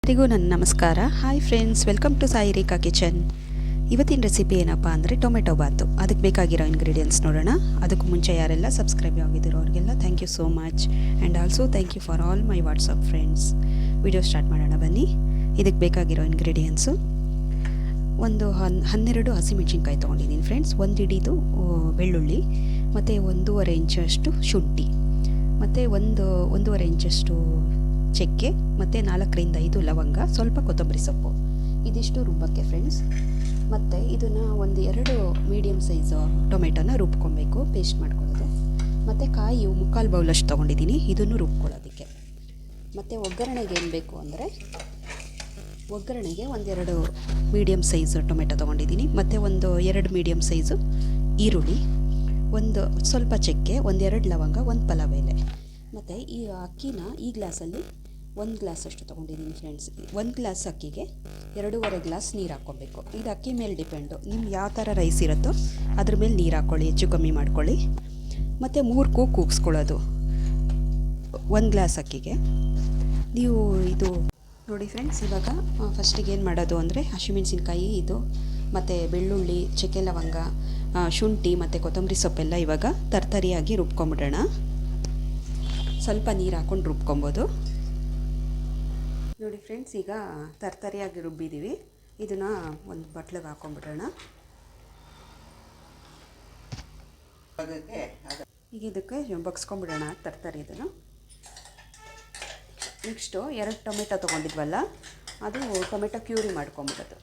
ಎಲ್ಲರಿಗೂ ನನ್ನ ನಮಸ್ಕಾರ. Hi friends, welcome to Sai Rekha kitchen. ಇವತ್ತಿನ ರೆಸಿಪಿ ಏನಪ್ಪ ಅಂದರೆ ಟೊಮೆಟೊ ಬಾತು. ಅದಕ್ಕೆ ಬೇಕಾಗಿರೋ ಇಂಗ್ರೀಡಿಯೆಂಟ್ಸ್ ನೋಡೋಣ. ಅದಕ್ಕೂ ಮುಂಚೆ ಯಾರೆಲ್ಲ ಸಬ್ಸ್ಕ್ರೈಬ್ ಆಗಿದ್ದೀರೋ ಅವರಿಗೆಲ್ಲ thank you so much, and also thank you for all my WhatsApp friends. Video start ಮಾಡೋಣ ಬನ್ನಿ. ಇದಕ್ಕೆ ಬೇಕಾಗಿರೋ ಇಂಗ್ರೀಡಿಯೆಂಟ್ಸು ಒಂದು 12 ಹಸಿಮೆಣಸಿನ್ಕಾಯಿ ತೊಗೊಂಡಿದ್ದೀನಿ ಫ್ರೆಂಡ್ಸ್, ಒಂದು ಹಿಡಿದು ಬೆಳ್ಳುಳ್ಳಿ, ಮತ್ತು 1.5 ಇಂಚಷ್ಟು ಶುಂಠಿ, ಮತ್ತು 1.5 ಇಂಚಷ್ಟು ಚಕ್ಕೆ, ಮತ್ತು 4ರಿಂದ 5 ಲವಂಗ, ಸ್ವಲ್ಪ ಕೊತ್ತಂಬರಿ ಸೊಪ್ಪು. ಇದಿಷ್ಟು ರುಬ್ಬಕ್ಕೆ ಫ್ರೆಂಡ್ಸ್. ಮತ್ತು ಇದನ್ನು 2 ಮೀಡಿಯಮ್ ಸೈಜು ಟೊಮೆಟೊನ ರುಬ್ಕೊಬೇಕು, ಪೇಸ್ಟ್ ಮಾಡ್ಕೊಳ್ಳೋದು. ಮತ್ತು ಕಾಯಿ 3/4 ಬೌಲಷ್ಟು ತೊಗೊಂಡಿದ್ದೀನಿ, ಇದನ್ನು ರುಬ್ಕೊಳ್ಳೋದಕ್ಕೆ. ಮತ್ತು ಒಗ್ಗರಣೆಗೆ ಏನು ಬೇಕು ಅಂದರೆ ಒಗ್ಗರಣೆಗೆ 2 ಮೀಡಿಯಮ್ ಸೈಜು ಟೊಮೆಟೊ ತೊಗೊಂಡಿದ್ದೀನಿ, ಮತ್ತು 2 ಮೀಡಿಯಮ್ ಸೈಜು ಈರುಳ್ಳಿ, ಸ್ವಲ್ಪ ಚಕ್ಕೆ, 2 ಲವಂಗ, 1 ಪಲಾವ್ ಎಲೆ. ಮತ್ತು ಈ ಅಕ್ಕಿನ ಈ ಗ್ಲಾಸಲ್ಲಿ 1 ಗ್ಲಾಸಷ್ಟು ತೊಗೊಂಡಿದ್ದೀನಿ ಫ್ರೆಂಡ್ಸ್. 1 ಗ್ಲಾಸ್ ಅಕ್ಕಿಗೆ 2.5 ಗ್ಲಾಸ್ ನೀರು ಹಾಕ್ಕೊಬೇಕು. ಇದು ಅಕ್ಕಿ ಮೇಲೆ ಡಿಪೆಂಡು, ನಿಮ್ಗೆ ಯಾವ ಥರ ರೈಸ್ ಇರುತ್ತೋ ಅದ್ರ ಮೇಲೆ ನೀರು ಹಾಕ್ಕೊಳ್ಳಿ, ಹೆಚ್ಚು ಕಮ್ಮಿ ಮಾಡ್ಕೊಳ್ಳಿ. ಮತ್ತು 3 ಕೂಗಿಸ್ಕೊಳ್ಳೋದು 1 ಗ್ಲಾಸ್ ಅಕ್ಕಿಗೆ. ನೀವು ಇದು ನೋಡಿ ಫ್ರೆಂಡ್ಸ್, ಇವಾಗ ಫಸ್ಟಿಗೆ ಏನು ಮಾಡೋದು ಅಂದರೆ ಹಸಿಮೆಣಸಿನ್ಕಾಯಿ ಇದು, ಮತ್ತು ಬೆಳ್ಳುಳ್ಳಿ, ಚಕ್ಕೆ, ಲವಂಗ, ಶುಂಠಿ ಮತ್ತು ಕೊತ್ತಂಬರಿ ಸೊಪ್ಪೆಲ್ಲ ಇವಾಗ ತರ್ತರಿಯಾಗಿ ರುಬ್ಕೊಂಬಿಡೋಣ. ಸ್ವಲ್ಪ ನೀರು ಹಾಕ್ಕೊಂಡು ರುಬ್ಕೊಬೋದು. ನೋಡಿ ಫ್ರೆಂಡ್ಸ್, ಈಗ ತರ್ತರಿಯಾಗಿ ರುಬ್ಬಿದ್ದೀವಿ. ಇದನ್ನು ಒಂದು ಬಟ್ಲಿಗೆ ಹಾಕ್ಕೊಂಬಿಡೋಣ. ಈಗ ಇದಕ್ಕೆ ಬಗ್ಸ್ಕೊಂಬಿಡೋಣ ತರ್ತರಿ. ಇದನ್ನು ನೆಕ್ಸ್ಟು 2 ಟೊಮೆಟೊ ತೊಗೊಂಡಿದ್ವಲ್ಲ, ಅದು ಟೊಮೆಟೊ ಕ್ಯೂರಿ ಮಾಡ್ಕೊಂಬಿಡೋದು.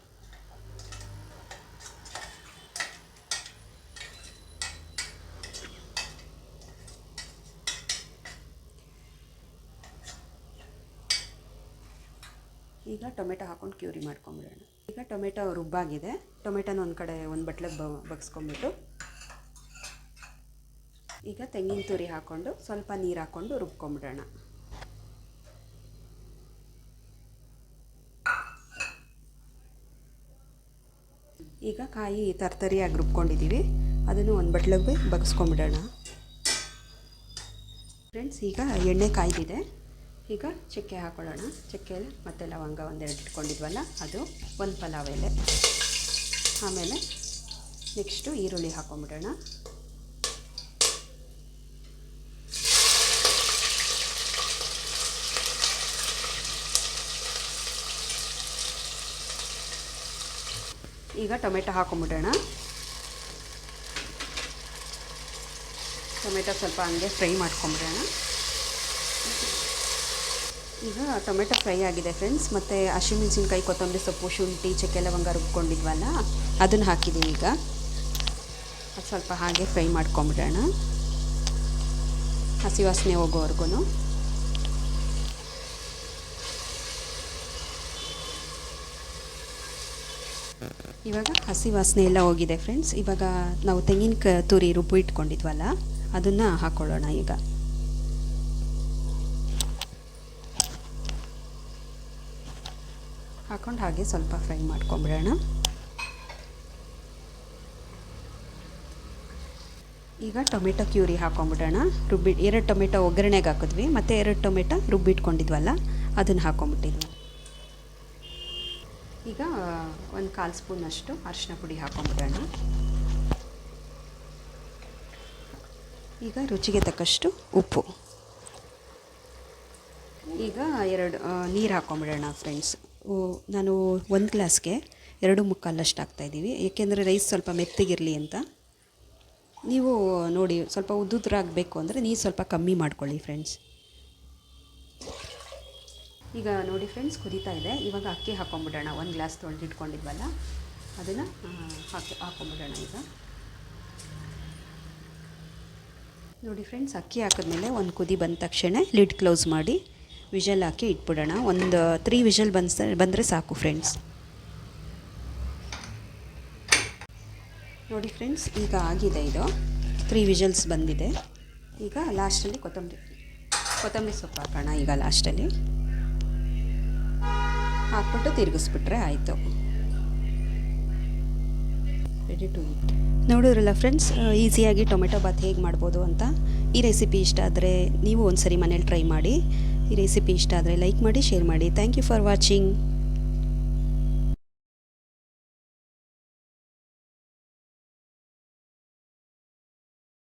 ಈಗ ಟೊಮೆಟೊ ಹಾಕ್ಕೊಂಡು ಕ್ಯೂರಿ ಮಾಡ್ಕೊಂಬಿಡೋಣ. ಈಗ ಟೊಮೆಟೊ ರುಬ್ಬಾಗಿದೆ. ಟೊಮೆಟೊನ ಒಂದು ಕಡೆ ಒಂದು ಬಟ್ಲಿಗೆ ಬಗ್ಸ್ಕೊಂಬಿಟ್ಟು, ಈಗ ತೆಂಗಿನ ತುರಿ ಹಾಕ್ಕೊಂಡು ಸ್ವಲ್ಪ ನೀರು ಹಾಕ್ಕೊಂಡು ರುಬ್ಕೊಂಬಿಡೋಣ. ಈಗ ಕಾಯಿ ತರ್ತರಿಯಾಗಿ ರುಬ್ಕೊಂಡಿದ್ದೀವಿ, ಅದನ್ನು ಒಂದು ಬಟ್ಲಿಗೆ ಬಗ್ಸ್ಕೊಂಬಿಡೋಣ ಫ್ರೆಂಡ್ಸ್. ಈಗ ಎಣ್ಣೆ ಕಾಯ್ದಿದೆ. ಈಗ ಚಕ್ಕೆ ಹಾಕ್ಕೊಳ್ಳೋಣ. ಚಕ್ಕೆ ಮತ್ತು ಲವಂಗ 2 ಇಟ್ಕೊಂಡಿದ್ವಲ್ಲ, ಅದು 1 ಪಲಾವ್ ಎಲೆ. ಆಮೇಲೆ ನೆಕ್ಸ್ಟು ಈರುಳ್ಳಿ ಹಾಕ್ಕೊಂಬಿಡೋಣ. ಈಗ ಟೊಮೆಟೊ ಹಾಕ್ಕೊಂಬಿಡೋಣ. ಟೊಮೆಟೊ ಸ್ವಲ್ಪ ಹಂಗೆ ಫ್ರೈ ಮಾಡ್ಕೊಂಬಿಡೋಣ. ಈಗ ಟೊಮೆಟೊ ಫ್ರೈ ಆಗಿದೆ ಫ್ರೆಂಡ್ಸ್. ಮತ್ತು ಹಸಿಮೆಣಸಿನ್ಕಾಯಿ, ಕೊತ್ತಂಬರಿ ಸೊಪ್ಪು, ಶುಂಠಿ, ಚಕ್ಕೆ, ಲವಂಗ ರುಬ್ಕೊಂಡಿದ್ವಲ್ಲ, ಅದನ್ನು ಹಾಕಿದ್ದೀನಿ. ಈಗ ಅದು ಸ್ವಲ್ಪ ಹಾಗೆ ಫ್ರೈ ಮಾಡ್ಕೊಂಬಿಡೋಣ, ಹಸಿ ವಾಸನೆ ಹೋಗೋವರೆಗೂ. ಇವಾಗ ಹಸಿ ವಾಸನೆ ಎಲ್ಲ ಹೋಗಿದೆ ಫ್ರೆಂಡ್ಸ್. ಇವಾಗ ನಾವು ತೆಂಗಿನ ತುರಿ ರುಬ್ಬು ಇಟ್ಕೊಂಡಿದ್ವಲ್ಲ, ಅದನ್ನು ಹಾಕ್ಕೊಳ್ಳೋಣ. ಈಗ ಹಾಕ್ಕೊಂಡು ಹಾಗೆ ಸ್ವಲ್ಪ ಫ್ರೈ ಮಾಡ್ಕೊಂಬಿಡೋಣ. ಈಗ ಟೊಮೆಟೊ ಕ್ಯೂರಿ ಹಾಕ್ಕೊಂಬಿಡೋಣ. 2 ಟೊಮೆಟೊ ಒಗ್ಗರಣೆಗೆ ಹಾಕಿದ್ವಿ, ಮತ್ತು 2 ಟೊಮೆಟೊ ರುಬ್ಬಿಟ್ಕೊಂಡಿದ್ವಲ್ಲ, ಅದನ್ನು ಹಾಕ್ಕೊಂಬಿಟ್ಟಿದ್ವಿ. ಈಗ 1/4 ಸ್ಪೂನಷ್ಟು ಅರಿಶಿನ ಪುಡಿ ಹಾಕ್ಕೊಂಬಿಡೋಣ. ಈಗ ರುಚಿಗೆ ತಕ್ಕಷ್ಟು ಉಪ್ಪು. ಈಗ 2 ನೀರು ಹಾಕ್ಕೊಂಬಿಡೋಣ ಫ್ರೆಂಡ್ಸ್. ನಾನು 1 ಗ್ಲಾಸ್ಗೆ 2.25 ಹಾಕ್ತಾಯಿದ್ದೀವಿ, ಏಕೆಂದರೆ ರೈಸ್ ಸ್ವಲ್ಪ ಮೆತ್ತಗಿರಲಿ ಅಂತ. ನೀವು ನೋಡಿ, ಸ್ವಲ್ಪ ಉದ್ದುದ್ರಾಗಬೇಕು ಅಂದರೆ ನೀರು ಸ್ವಲ್ಪ ಕಮ್ಮಿ ಮಾಡ್ಕೊಳ್ಳಿ ಫ್ರೆಂಡ್ಸ್. ಈಗ ನೋಡಿ ಫ್ರೆಂಡ್ಸ್, ಕುದೀತಾ ಇದೆ. ಇವಾಗ ಅಕ್ಕಿ ಹಾಕ್ಕೊಂಬಿಡೋಣ. 1 ಗ್ಲಾಸ್ ತೊಳೆದಿಟ್ಕೊಂಡಿದ್ವಲ್ಲ, ಅದನ್ನು ಹಾಕ್ಕೊಂಬಿಡೋಣ. ಈಗ ನೋಡಿ ಫ್ರೆಂಡ್ಸ್, ಅಕ್ಕಿ ಹಾಕಿದ್ಮೇಲೆ ಒಂದು ಕುದಿ ಬಂದ ತಕ್ಷಣ ಲಿಡ್ ಕ್ಲೋಸ್ ಮಾಡಿ ವಿಷಲ್ ಹಾಕಿ ಇಟ್ಬಿಡೋಣ. 3 ವಿಷಲ್ ಬಂದರೆ ಸಾಕು ಫ್ರೆಂಡ್ಸ್. ನೋಡಿ ಫ್ರೆಂಡ್ಸ್, ಈಗ ಆಗಿದೆ. ಇದು 3 ವಿಷಲ್ಸ್ ಬಂದಿದೆ. ಈಗ ಲಾಸ್ಟಲ್ಲಿ ಕೊತ್ತಂಬರಿ ಸೊಪ್ಪು ಹಾಕೋಣ. ಈಗ ಲಾಸ್ಟಲ್ಲಿ ಹಾಕ್ಬಿಟ್ಟು ತಿರುಗಿಸ್ಬಿಟ್ರೆ ಆಯಿತು, ರೆಡಿ ಟು ಈಟ್. ನೋಡಿದ್ರಲ್ಲ ಫ್ರೆಂಡ್ಸ್, ಈಸಿಯಾಗಿ ಟೊಮೆಟೊ ಬಾತ್ ಹೇಗೆ ಮಾಡ್ಬೋದು ಅಂತ. ಈ ರೆಸಿಪಿ ಇಷ್ಟ ಆದರೆ ನೀವು ಒಂದು ಸರಿ ಮನೇಲಿ ಟ್ರೈ ಮಾಡಿ. ಈ ರೆಸಿಪಿ ಇಷ್ಟ ಆದರೆ ಲೈಕ್ ಮಾಡಿ, ಶೇರ್ ಮಾಡಿ. Thank you for watching.